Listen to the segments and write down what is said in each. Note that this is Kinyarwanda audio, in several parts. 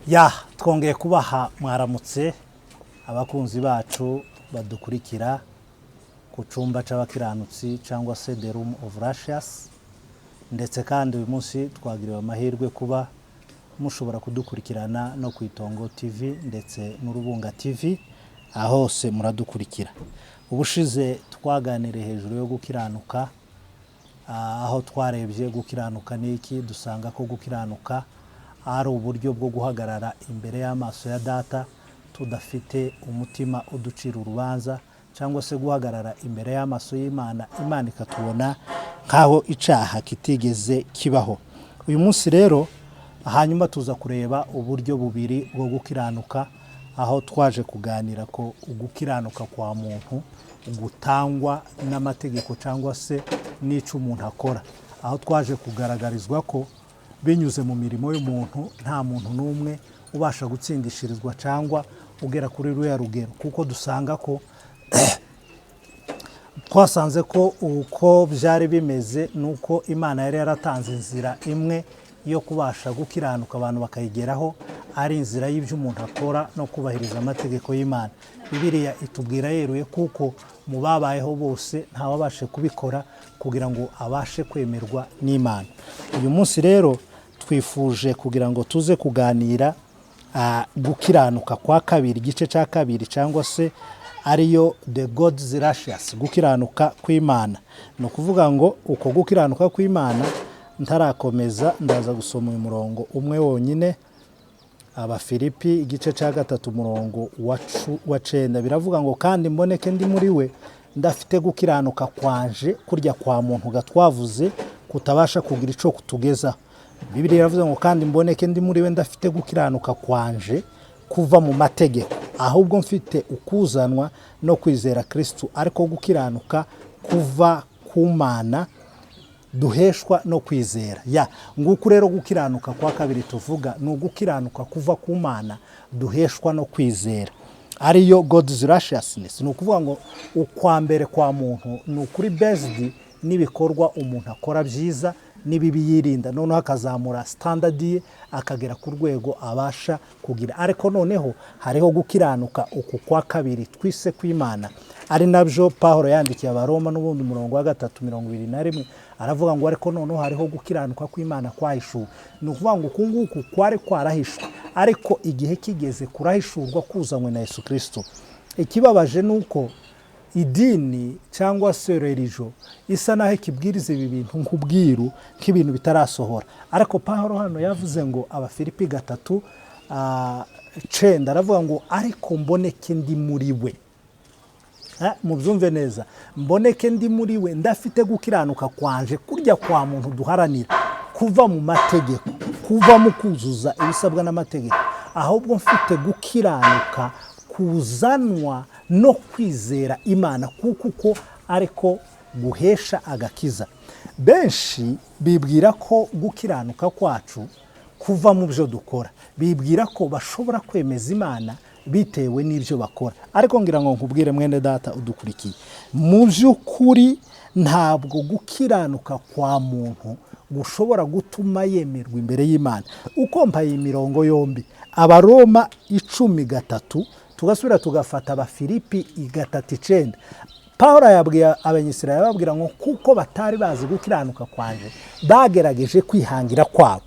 Ya twongeye kubaha mwaramutse abakunzi bacu badukurikira ku cumba c'abakiranutsi cyangwa se the room of righteous, ndetse kandi uyu munsi twagiriwe amahirwe kuba mushobora kudukurikirana no ku Itongo TV ndetse n'Urubunga TV, ahose muradukurikira. Ubushize twaganire hejuru yo gukiranuka, aho twarebye gukiranuka n'iki, dusanga ko gukiranuka ari uburyo bwo guhagarara imbere y'amaso ya data tudafite umutima uducira urubanza, cyangwa se guhagarara imbere y'amaso y'Imana, Imana ikatubona nkaho icaha kitigeze kibaho. Uyu munsi rero hanyuma tuza kureba uburyo bubiri bwo gukiranuka, aho twaje kuganira ko ugukiranuka kwa muntu gutangwa n'amategeko cyangwa se n'ico umuntu akora, aho twaje kugaragarizwa ko binyuze mu mirimo y'umuntu nta muntu n'umwe ubasha gutsindishirizwa cyangwa ugera kuri ruya rugero, kuko dusanga ko twasanze ko uko byari bimeze nuko Imana yari yaratanze inzira imwe yo kubasha gukiranuka abantu bakayigeraho, ari inzira y'ibyo umuntu akora no kubahiriza amategeko y'Imana. Bibiliya itubwira yeruye kuko mu babayeho bose nta wabashe kubikora kugira ngo abashe kwemerwa n'Imana. Uyu munsi rero twifuje kugira ngo tuze kuganira gukiranuka kwa kabiri, igice cya kabiri, cyangwa se ariyo the God's righteous, gukiranuka kw'Imana. No kuvuga ngo uko gukiranuka kw'Imana ntarakomeza, ndaza gusoma umurongo umwe wonyine, Abafilipi igice cya 3 umurongo wa 9, biravuga ngo kandi mboneke ndi muri we ndafite gukiranuka kwanje kurya kwa muntu gatwavuze kutabasha kugira ico kutugeza. Bibiliya iravuga ngo kandi mboneke ndi muri we ndafite gukiranuka kwanje kuva mu mategeko, ahubwo mfite ukuzanwa no kwizera Kristo, ariko gukiranuka kuva ku Mana duheshwa no kwizera. Nguko rero gukiranuka kwa kabiri tuvuga ni ugukiranuka kuva ku Mana duheshwa no kwizera, ariyo God's righteousness. Ni ukuvuga ngo ukwambere kwa muntu ni ukuri based n'ibikorwa umuntu akora byiza n'ibibi yirinda, noneho akazamura standard ye akagera ku rwego abasha kugira. Ariko noneho hariho gukiranuka uku kwa kabiri twise kw'Imana, ari nabyo Pawulo yandikiye Abaroma n'ubundi umurongo wa 3:21 aravuga ngo ariko noneho hariho gukiranuka kw'Imana kwa Hishuwe. Ni ukuvuga ngo kunguku kwari kwarahishwe, ariko igihe kigeze kurahishurwa kuzanywe na Yesu Kristo. Ikibabaje nuko idini cyangwa se religion isa naho kibwiriza ibi bintu nk'ubwiru, nk'ibintu bitarasohora. Ariko Pawulo hano yavuze ngo Abafilipi 3:9 aravuga ngo ariko mboneke ndi muri we. Mubyumve neza, mboneke ndi muri we ndafite gukiranuka kwanje kurya kwa muntu duharanira kuva mu mategeko, kuva mu kuzuza ibisabwa n'amategeko, ahubwo mfite gukiranuka kuzanwa no kwizera Imana, kuko ariko guhesha agakiza. Benshi bibwira ko gukiranuka kwacu kuva mu byo dukora, bibwira ko bashobora kwemeza Imana bitewe n'ibyo bakora. Ariko ngira ngo nkubwire mwene data udukurikiye, mu by'ukuri ntabwo gukiranuka kwa muntu gushobora gutuma yemerwa imbere y'Imana. Uko mpaye imirongo yombi, Abaroma 10:3 tugasubira tugafata Abafilipi 3:9, Pawulo yabwiye Abanyisirayeli babwira ngo kuko batari bazi gukiranuka kwanje bagerageje kwihangira kwabo,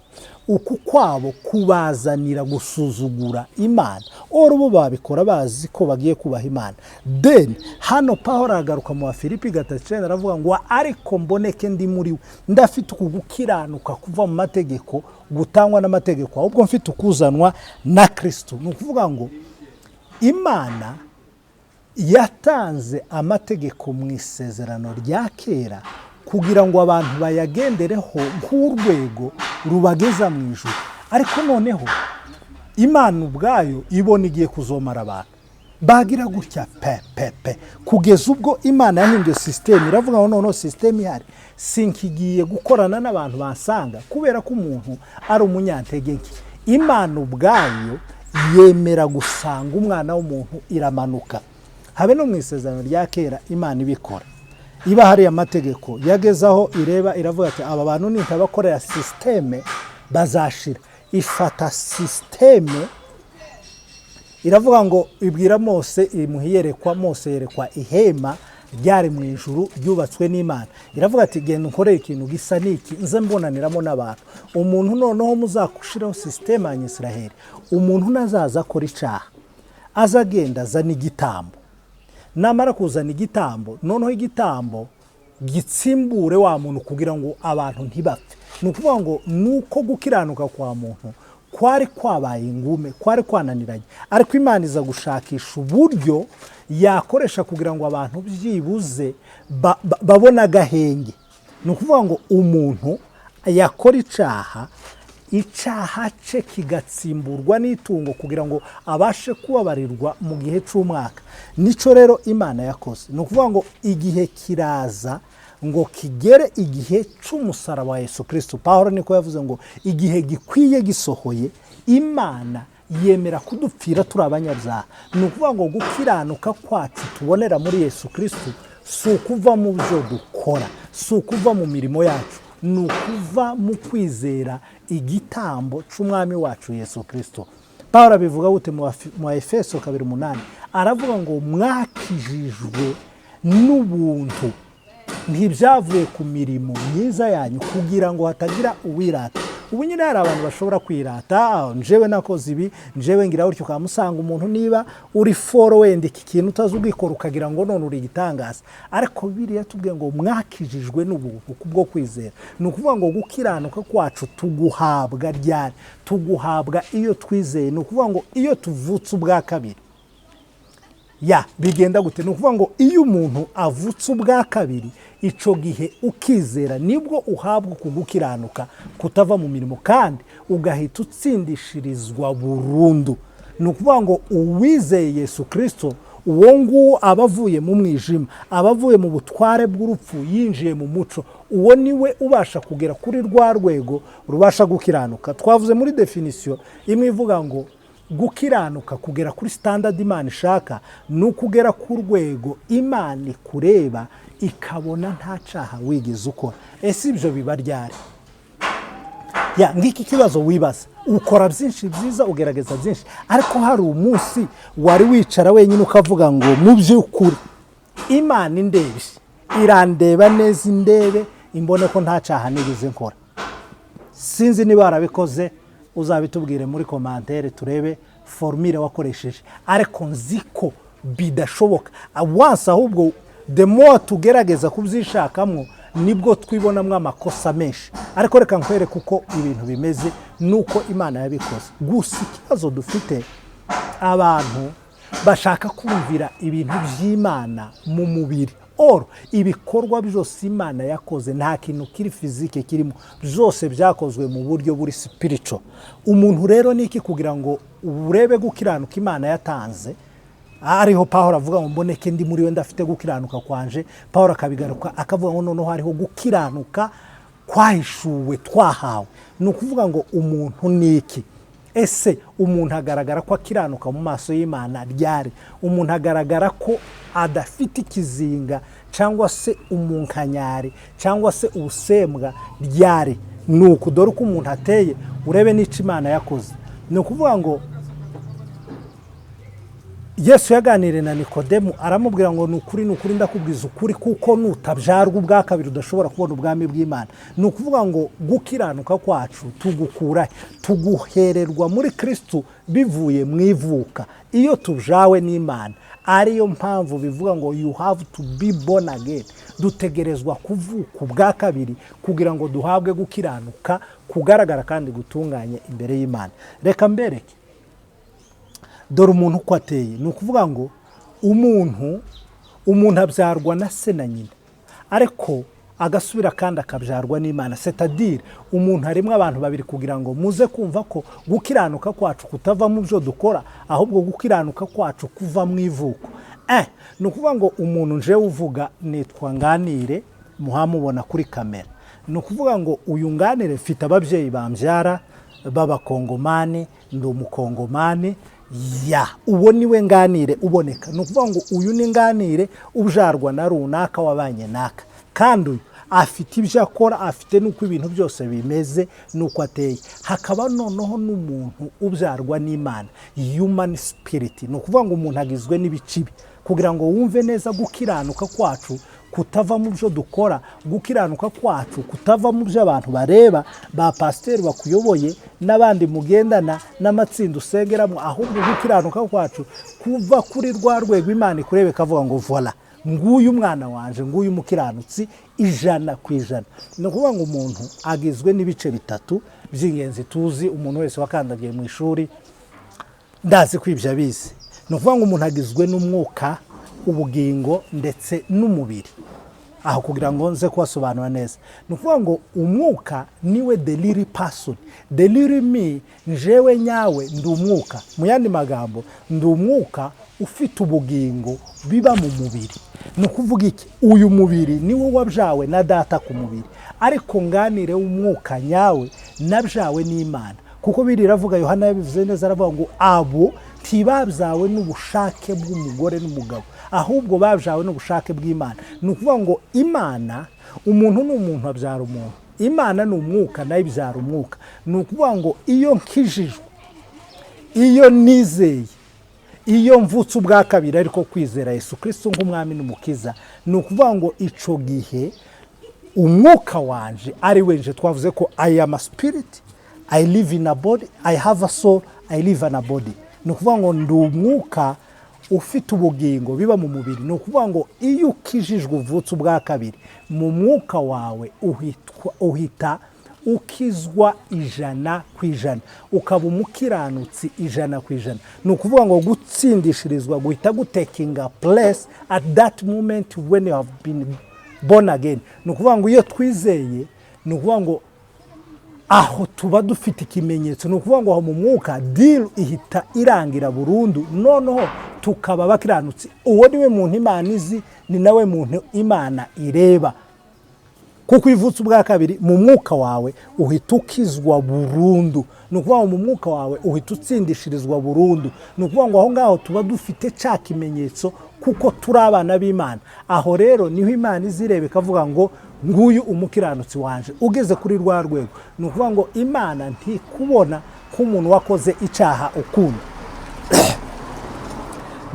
uku kwabo kubazanira gusuzugura Imana, bo babikora bazi ko bagiye kubaha Imana. Then hano Pawulo agaruka mu Bafilipi 3:9 aravuga ngo ariko mboneke ndi muri we ndafite ukugukiranuka kuva mu mategeko gutangwa n'amategeko, ahubwo mfite ukuzanwa na Kristo. Ni ukuvuga ngo Imana yatanze amategeko mu isezerano rya kera kugira ngo abantu bayagendereho nk'urwego rubageza mu ijuru. Ariko noneho Imana ubwayo ibona igiye kuzomara abantu bagira gutya pe kugeza ubwo Imana yahinduye system, iravuga ngo noneho system ihari sinkigiye gukorana n'abantu bansanga kubera ko umuntu ari umunyantege nke. Imana ubwayo yemera gusanga umwana w'umuntu iramanuka. Habe no mu isezerano rya kera Imana ibikora, iba hari amategeko yagezaho ireba iravuga ati aba bantu nintabakorera systeme bazashira. ifata systeme iravuga ngo ibwira Mose imuhiyerekwa Mose yerekwa ihema ryari mu ijuru ryubatswe n'Imana. Iravuga ati genda ukorere ikintu gisa niki nze mbonaniramo n'abantu. Umuntu noneho muzakushiraho systeme ya Isiraheli. Umuntu nazaza akora icaha azagenda azana igitambo. Namara kuzana igitambo noneho igitambo gitsimbure wa muntu kugira ngo abantu ntibapfe. Nukuvuga ngo nuko gukiranuka kwa muntu kwari kwabaye ingume, kwari kwananiranye, ariko Imana iza gushakisha uburyo yakoresha kugira ngo abantu byibuze babona agahenge. Nukuvuga ngo umuntu yakora icaha ce kigatsimburwa n'itungo kugira ngo abashe kubabarirwa mu gihe cy'umwaka. Nico rero Imana yakoze. Nukuvuga ngo igihe kiraza ngo kigere igihe cy'umusaraba wa Yesu Kristo. Pawulo niko yavuze ngo igihe gikwiye gisohoye Imana yemera kudupfira turi abanyabyaha. Nukuvuga ngo gukiranuka kwacu tubonera muri Yesu Kristo si ukuva mu byo dukora, si ukuva mu mirimo yacu, ni ukuva mu kwizera igitambo cy'umwami wacu Yesu Kristo. Pawulo abivuga gute mu Efeso 2:8 aravuga ngo mwakijijwe n'ubuntu ntibyavuye ku mirimo myiza yanyu kugira ngo hatagira uwirata. Ubu nyine hari abantu bashobora kwirata, njewe nakoze ibi, njewe ngira utyo kamusanga umuntu niba uri foro wenda iki kintu utazugikora ukagira ngo none uri igitangaza. Ariko Bibiliya tubwiye ngo mwakijijwe n'ubuntu kubwo kwizera. Ni ukuvuga ngo gukiranuka kwacu tuguhabwa ryari? Tuguhabwa iyo twizeye. Ni ukuvuga ngo iyo tuvutse ubwa kabiri. Bigenda gute? Ni ukuvuga ngo iyo umuntu avutse ubwa kabiri ico gihe ukizera nibwo uhabwa kugukiranuka kutava mu mirimo kandi ugahita utsindishirizwa burundu. Ni ukuvuga ngo uwizeye Yesu Kristo uwo nguwo abavuye mu mwijima, abavuye mu butware bw'urupfu yinjiye mu muco, uwo niwe ubasha kugera kuri rwa rwego rubasha gukiranuka. Twavuze muri definition imwe ivuga ngo gukiranuka kugera kuri standard Imana ishaka ni ukugera ku rwego Imana ikureba ikabona nta caha wigeze ukora. Ese ibyo biba ryari? Ngiki kibazo wibaza. Ukora byinshi byiza, ugerageza byinshi, ariko hari umunsi wari wicara wenyine ukavuga ngo mu by'ukuri Imana indebe, irandeba neza indebe imbone ko nta caha nigeze nkora. Sinzi niba warabikoze, uzabitubwire muri commentaire turebe formule wakoresheje, ariko nziko bidashoboka. Once ahubwo the more tugerageza kubyishakamwo nibwo twibonamwe amakosa menshi. Ariko reka nkwereke uko ibintu bimeze nuko Imana yabikoze. Gusa ikibazo dufite abantu bashaka kumvira ibintu by'Imana mu mubiri. Ibikorwa byose Imana yakoze nta kintu kiri fizike kirimo, byose byakozwe mu buryo buri spiritual. Umuntu rero niki kugira ngo urebe gukiranuka Imana yatanze? Ariho Pawulo avuga ngo mboneke ndi muri we ndafite gukiranuka kwanje. Pawulo akabigaruka akavuga ngo noneho hariho gukiranuka kwa Hishuwe twahawe. Ni ukuvuga ngo umuntu niki? Ese umuntu agaragara ko akiranuka mu maso y'Imana ryari? Umuntu agaragara ko adafite ikizinga cyangwa se umunkanyari cyangwa se ubusembwa ryari? Nuko dore ko umuntu ateye urebe n'icyo Imana yakoze. Ni ukuvuga ngo Yesu yaganiriye na Nikodemu aramubwira ngo nukuri ndakubwiza ukuri kuko nutabyarwa ubwa kabiri udashobora kubona ubwami bw'Imana. Ni ukuvuga ngo gukiranuka kwacu tugukura tuguhererwa muri Kristo bivuye mu ivuka. Iyo tubjawe n'Imana ariyo mpamvu bivuga ngo you have to be born again. Dutegerezwa kuvuka ubwa kabiri kugira ngo duhabwe gukiranuka kugaragara kandi gutunganye imbere y'Imana. Reka mbereke dore umuntu uko ateye. Ni ukuvuga ngo umuntu abyarwa na se na nyina, ariko agasubira kandi akabyarwa n'Imana. C'est-à-dire umuntu harimo abantu babiri kugira ngo muze kumva ko gukiranuka kwacu kutava mu byo dukora, ahubwo gukiranuka kwacu kuva mu ivuko. Ni ukuvuga ngo umuntu nje uvuga nitwa Nganire, muhamubona kuri kamera. Ni ukuvuga ngo uyu Nganire mfite ababyeyi bambyara b'abakongomani, ndi umukongomani. Uwo niwe Nganire uboneka. Ni ukuvuga ngo uyu ni Nganire ubyarwa na runaka wabanye naka, kandi uyu afite ibyo akora, afite n'uko ibintu byose bimeze n'uko ateye. Hakaba noneho n'umuntu ubyarwa n'Imana, human spirit, ni ukuvuga ngo umuntu agizwe n'ibicibi. Kugira ngo wumve neza gukiranuka kwacu kutava mu byo dukora, gukiranuka kwacu kutava mu byo abantu bareba, ba pasiteri bakuyoboye n'abandi mugendana n'amatsinda usengeramo, ahubwo gukiranuka kwacu kuva kuri rwa rwego Imana ikurebe kavuga ngo voila, nguyu umwana wanje, nguyu umukiranutsi 100%. Ni ukuvuga ngo umuntu agizwe n'ibice bitatu by'ingenzi tuzi. Umuntu wese wakandagiye mu ishuri ndazi kwibya bize. Ni ukuvuga ngo umuntu agizwe n'umwuka, ubugingo ndetse n'umubiri. Aho kugira ngo nze kubasobanura neza, ni ukuvuga ngo umwuka niwe the little person, the little me, njewe nyawe ndi umwuka. Mu yandi magambo, ndi umwuka ufite ubugingo biba mu mubiri. Ni ukuvuga iki? Uyu mubiri niwo wabyawe na data ku mubiri, ariko nganire umwuka nyawe nabyawe n'Imana. Kuko biravuga, Yohana yabivuze neza, aravuga ngo abo ntibabyawe n'ubushake bw'umugore n'umugabo, ahubwo babyawe n'ubushake bw'Imana. Ni ukuvuga ngo Imana, umuntu ni umuntu abyara umuntu, Imana ni umwuka nayo ibyara umwuka. Ni ukuvuga ngo iyo nkijijwe, iyo nizeye, iyo mvutse ubwa kabiri ariko kwizera Yesu Kristo nk'umwami n'umukiza, ni ukuvuga ngo ico gihe umwuka wanje ari wenje. Twavuze ko I am a spirit, I live in a body, I have a soul, I live in a body. Ni ukuvuga ngo ndi umwuka ufite ubugingo biba mu mubiri. Ni ukuvuga ngo iyo ukijijwe uvutse ubwa kabiri, mu mwuka wawe uhita ukizwa 100%, ukaba umukiranutsi 100%. Ni ukuvuga ngo gutsindishirizwa guhita gutekinga place at that moment when you have been born again. Ni ukuvuga ngo iyo twizeye, ni ukuvuga ngo aho tuba dufite ikimenyetso. Ni ukuvuga ngo aho mu mwuka deal ihita irangira burundu, noneho tukaba bakiranutsi. Uwo niwe muntu Imana izi, ni nawe muntu Imana ireba. Kuko ivutse ubwa kabiri, mu mwuka wawe uhita ukizwa burundu. Ni ukuvuga ngo mu mwuka wawe uhita utsindishirizwa burundu. Ni ukuvuga ngo aho ngaho tuba dufite cya kimenyetso, kuko turi abana b'Imana. Aho rero niho Imana izirebe kavuga ngo nguyu umukiranutsi wanje. Ugeze kuri rwa rwego, ni ukuvuga ngo Imana ntikubona nk'umuntu wakoze icyaha ukundi.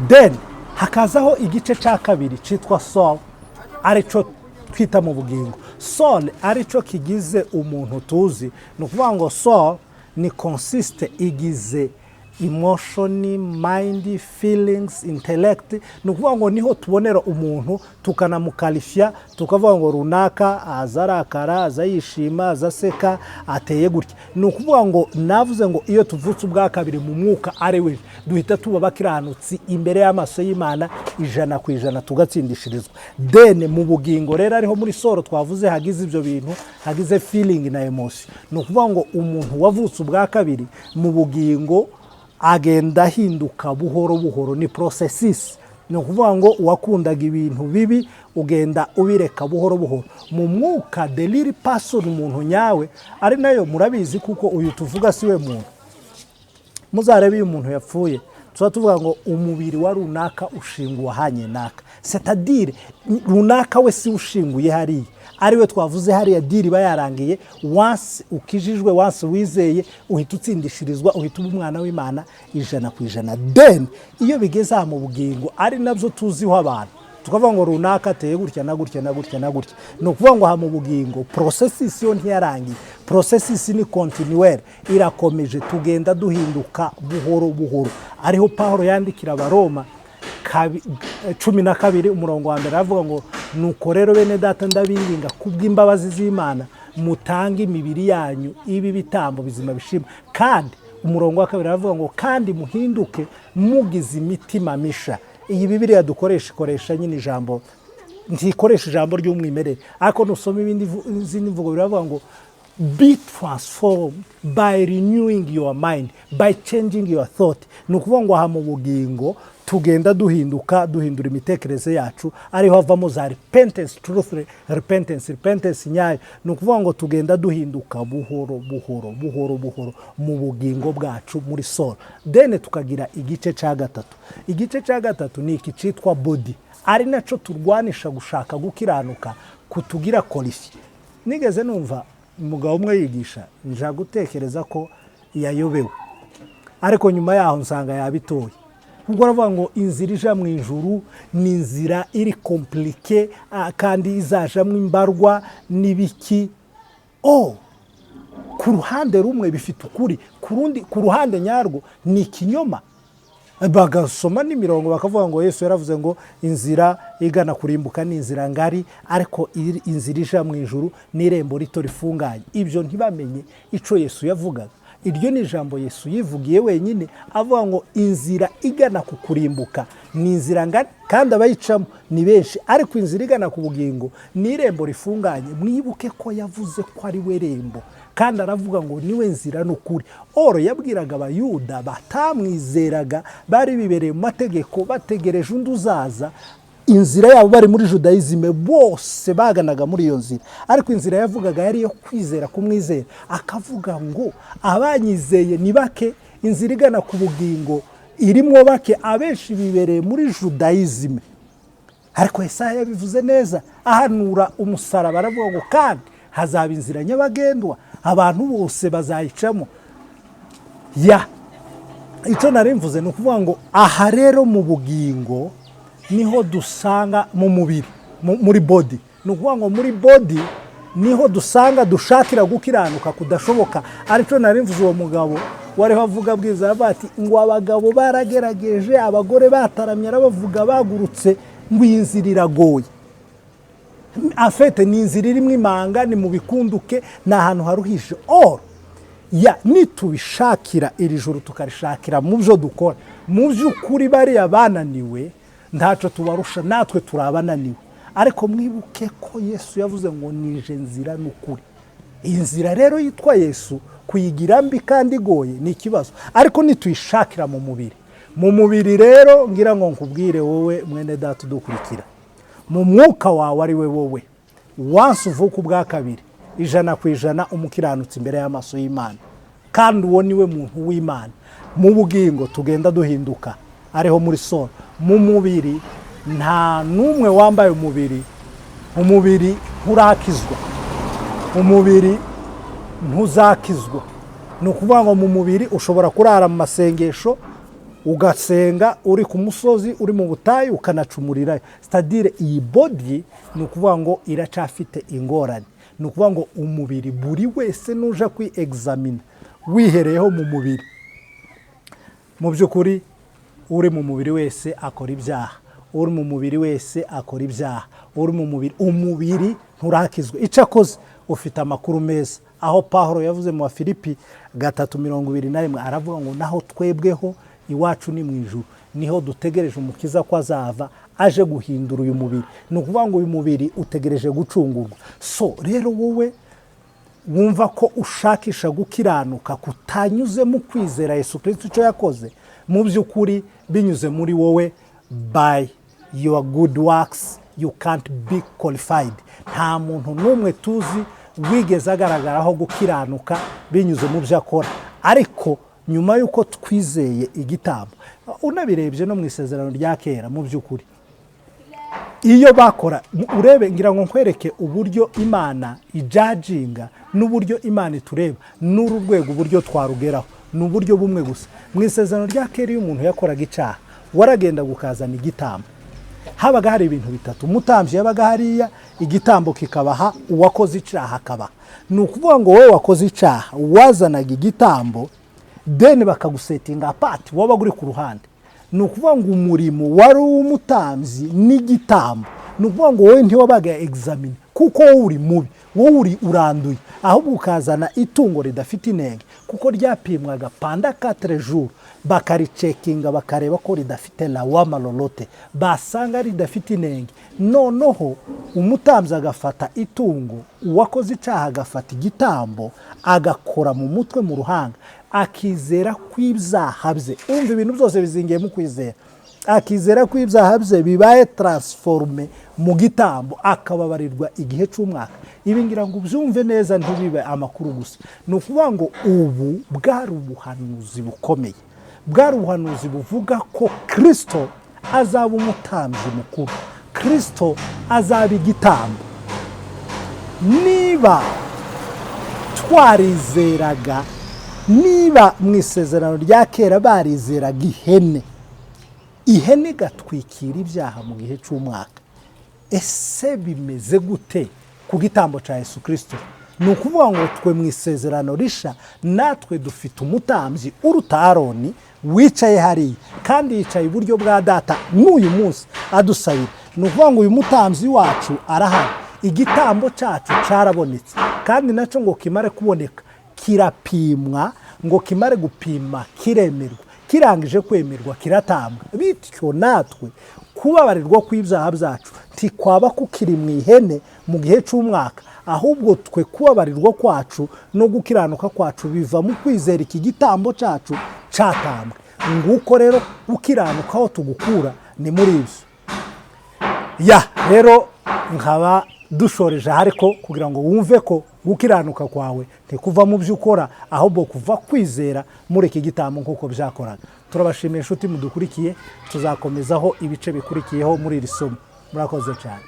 Then hakazaho igice cya kabiri cyitwa soul, arico twita mu bugingo. Soul arico kigize umuntu tuzi. Ni ukuvuga ngo soul ni consiste, igize emotion, mind, feelings, intellect. Ni ukuvuga ngo niho tubonera umuntu tukanamukalifya, tukavuga ngo runaka azarakara, azayishima, azaseka, ateye gutya. Ni ukuvuga ngo navuze ngo iyo tuvutse ubwa kabiri mu mwuka ari we, duhita tuba bakiranutsi imbere y'amaso y'Imana 100%, tugatsindishirizwa. Then mu bugingo rero ariho muri soro twavuze hagize ibyo bintu, hagize feeling na emotion. Ni ukuvuga ngo umuntu wavutse ubwa kabiri mu bugingo agenda hinduka buhoro buhoro, ni processes. Ni ukuvuga ngo wakundaga ibintu bibi ugenda ubireka buhoro buhoro. Mu mwuka the little person, umuntu nyawe ari nayo murabizi, kuko uyu tuvuga siwe muntu. Muzarebe uyu muntu yapfuye, tuvuga ngo umubiri wa runaka ushinguye hanye naka, c'est-à-dire runaka we si ushinguye hariya, ariwe twavuze hariya diri bayarangiye. Once ukijijwe, once wizeye, uhita utsindishirizwa, uhita umwana w'Imana 100%. Then iyo bigeze mu bugingo ari nabyo tuziho abantu, tukavuga ngo runaka ateye gutya na gutya na gutya na gutya. Ni ukuvuga ngo mu bugingo processes yo ntiyarangiye, processes ni continuelle, irakomeje, tugenda duhinduka buhoro buhoro. Ariho Paulo yandikira Abaroma 12 umurongo wa mbere avuga ngo nuko rero bene data ndabinginga kubw'imbabazi z'Imana mutange imibiri yanyu ibi bitambo bizima bishima. Kandi umurongo wa kabiri avuga ngo kandi muhinduke mugize imitima misha. Iyi Bibiliya dukoresha ikoresha nyine ijambo, ntikoresha ijambo ry'umwimerere, ariko nusoma ibindi zindi mvugo biravuga ngo be transformed by renewing your mind, by changing your thought. Ni ukuvuga ngo mu bugingo tugenda duhindura imitekerereze yacu, ariho havamo za repentance, truth repentance nyayo. Ni ukuvuga ngo tugenda duhinduka buhoro buhoro mu bugingo bwacu muri soul. Then tukagira igice cya gatatu. Igice cya gatatu ni iki cyitwa body, ari naco turwanisha gushaka gukiranuka kutugira qualifié. Nigeze numva umugabo umwe yigisha nja gutekereza ko yayobewe, ariko nyuma yaho nsanga yabitoye. Ubwo aravuga ngo inzira ija mu ijuru ni inzira iri compliqué kandi izajamwe imbarwa n'ibiki. Ku ruhande rumwe bifite ukuri, ku ruhande nyarwo ni ikinyoma. Bagasoma n'imirongo bakavuga ngo Yesu yaravuze ngo inzira igana kurimbuka ni inzira ngari, ariko inzira ija mu ijuru ni irembo rito rifunganye. Ibyo ntibamenye ico Yesu yavugaga. Iryo ni ijambo Yesu yivugiye wenyine, avuga ngo inzira igana ku kurimbuka ni inzira ngari kandi abayicamo ni benshi, ariko inzira igana ku bugingo ni irembo rifunganye. Mwibuke ko yavuze ko ari we rembo, kandi aravuga ngo niwe nzira n'ukuri. Yabwiraga abayuda batamwizeraga, bari bibereye mu mategeko bategereje undi uzaza. Inzira yabo bari muri Judaisme bose baganaga muri iyo nzira, ariko inzira yavugaga yari yo kwizera, kumwizera. Akavuga ngo abanyizeye ni bake, inzira igana ku bugingo irimwo bake, abenshi bibereye muri Judaisme. Ariko Yesaya yabivuze neza, ahanura umusaraba, aravuga ngo kandi hazaba inzira nyabagendwa, abantu bose bazayicamo. Icyo nari mvuze ni ukuvuga ngo aha rero mu bugingo niho dusanga mu mubiri, muri body. Ni ukuvuga ngo muri body niho dusanga dushakira gukiranuka kudashoboka. Ariko nari mvuze uwo mugabo wari havuga bwiza bati ngo abagabo baragerageje, abagore bataramye arabavuga bagurutse, ngo inzira iragoye. Afete ni inzira irimo imanga, ni mu bikunduke, ni ahantu haruhije. Nitubishakira iri juru tukarishakira mu byo dukora, mu by'ukuri bariya bananiwe ntaco tubarusha, natwe turabananiwe. Ariko mwibuke ko Yesu yavuze ngo nije nzira n'ukuri. Iyi nzira rero yitwa Yesu kuyigira mbi kandi igoye ni ikibazo, ariko nituyishakira mu mubiri rero ngira ngo nkubwire wowe mwene data udukurikira, mu mwuka wawe ari we wowe, wansi uvuka ubwa kabiri 100% umukiranutsi imbere y'amaso y'Imana, kandi uwo niwe muntu w'Imana. Mu bugingo tugenda duhinduka, ariho muri solo. Mu mubiri nta numwe wambaye umubiri nturakizwa, umubiri ntuzakizwa. Ni ukuvuga ngo mu mubiri ushobora kurara mu masengesho, ugasenga uri ku musozi, uri mu butayu, ukanacumurirayo. C'est-à-dire iyi body ni ukuvuga ngo iracafite ingorane. Ni ukuvuga ngo umubiri buri wese nuja kwi-examine wihereyeho mu mubiri. Mu by'ukuri uri mu mubiri wese akora ibyaha, uri mu mubiri wese akora ibyaha, uri mu umubiri nturakizwe. Icakoze ufite amakuru meza, aho Pawulo yavuze mu Filipi 3:21 aravuga ngo naho twebweho iwacu ni mu ijuru, niho dutegereje umukiza ko azava aje guhindura uyu mubiri. Ni ukuvuga ngo uyu mubiri utegereje gucungurwa. Rero wowe wumva ko ushakisha gukiranuka kutanyuze mu kwizera Yesu Kristo icyo yakoze, mu by'ukuri binyuze muri wowe, by your good works you can't be qualified. Nta muntu n'umwe tuzi wigeze agaragaraho gukiranuka binyuze mu byo akora. Ariko nyuma yuko twizeye igitambo, unabirebye no mu isezerano rya kera, mu by'ukuri iyo bakora, urebe ngira ngo nkwereke uburyo Imana ijajinga n'uburyo Imana itureba n'urugwego uburyo twarugeraho, n'uburyo bumwe gusa. Mu isezerano rya kera iyo umuntu yakoraga icyaha, waragenda gukazana igitambo. Habaga hari ibintu bitatu. Umutambyi yabaga hariya, igitambo kikabaha, uwakoze icyaha akabaha. Ni ukuvuga ngo wowe wakoze icyaha wazanaga igitambo, then bakagusetinga apart, waba uri ku ruhande. Ni ukuvuga ngo umurimo wari uw'umutambyi n'igitambo. Ni ukuvuga ngo wowe ntiwabaga examine, kuko wowe uri mubi, wowe uri uranduye, ahubwo ukazana itungo ridafite inenge, kuko ryapimwaga panda 4 jours, bakaricekinga bakareba ko ridafite lawama lolote, basanga ridafite inenge. Noneho umutambyi agafata itungo, uwakoze icyaha agafata igitambo, agakora mu mutwe mu ruhanga, akizera kw'ibyaha bye. Umva ibintu byose bizingiye mu kwizera. Akizera kw'ibyaha bye bibaye transforme mu gitambo, akababarirwa igihe cy'umwaka. Ibi ngira ngo ubyumve neza, ntibibe amakuru gusa. Ni ukuvuga ngo ubu bwari ubuhanuzi bukomeye, bwari ubuhanuzi buvuga ko Kristo azaba umutambyi mukuru, Kristo azaba igitambo. niba twarizeraga, niba mu isezerano rya kera barizeraga ihene igatwikira ibyaha mu gihe cy'umwaka, ese bimeze gute ku gitambo cya Yesu Kristo? Ni ukuvuga ngo twe mu isezerano risha natwe dufite umutambyi uruta Aroni wicaye hariya, kandi yicaye iburyo bwa data n'uyu munsi adusabira. Ni ukuvuga ngo uyu mutambyi wacu arahari, igitambo cyacu cyarabonetse, kandi nacyo ngo kimare kuboneka kirapimwa, ngo kimare gupima kiremerwa, kirangije kwemerwa kiratambwa. Bityo natwe kubabarirwa kw'ibyaha byacu ntikwaba kukiri mu ihene mu gihe cy'umwaka, ahubwo twe kubabarirwa kwacu no gukiranuka kwacu biva mu kwizera iki gitambo cyacu cyatambwe. Nguko rero gukiranuka aho tugukura ni muri ibyo. Rero nkaba dushoreje ariko kugira ngo wumve ko gukiranuka kwawe ntikuva mu byo ukora, ahubwo kuva kwizera muri iki gitambo nk'uko byakoraga. Turabashimiye inshuti mudukurikiye, tuzakomezaho ibice bikurikiyeho muri iri somo. Murakoze cyane.